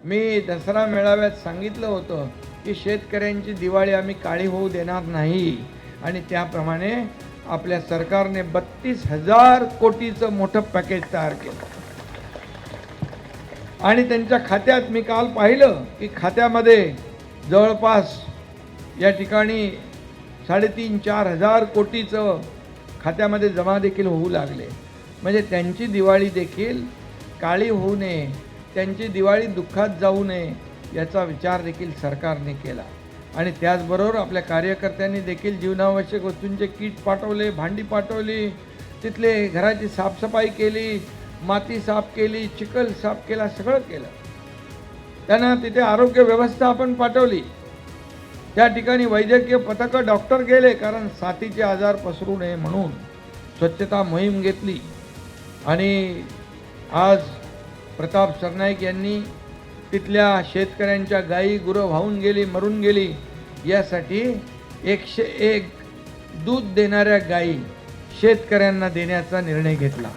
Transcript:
मी दसरा मेळाव्यात सांगितलं होतं की शेतकऱ्यांची दिवाळी आम्ही काळी होऊ देणार नाही, आणि त्याप्रमाणे आपल्या सरकारने 32,000 कोटीचं मोठं पॅकेज तयार केलं. आणि त्यांच्या खात्यात मी काल पाहिलं की खात्यामध्ये जवळपास या ठिकाणी 3,500-4 हजार कोटीचं खात्यामध्ये जमा देखील होऊ लागले. म्हणजे त्यांची दिवाळी देखील काळी होऊ नये, त्यांची दिवाळी दुःखात जाऊ नये याचा विचार देखील सरकारने केला. आणि त्याचबरोबर आपल्या कार्यकर्त्यांनी देखील जीवनावश्यक वस्तूंचे किट पाठवले, भांडी पाठवली, तिथले घराची साफसफाई केली, माती साफ केली, चिखल साफ केला, सगळं केलं. त्यांना तिथे आरोग्य व्यवस्था आपण पाठवली. त्या ठिकाणी वैद्यकीय पथकं, डॉक्टर गेले, कारण साथीचे आजार पसरू नये म्हणून स्वच्छता मोहीम घेतली. आणि आज प्रताप सरनाईक यांनी तिथल्या शेतकऱ्यांच्या गायी गुरं वाहून गेली, मरून गेली, यासाठी 101 दूध देणाऱ्या गायी शेतकऱ्यांना देण्याचा निर्णय घेतला.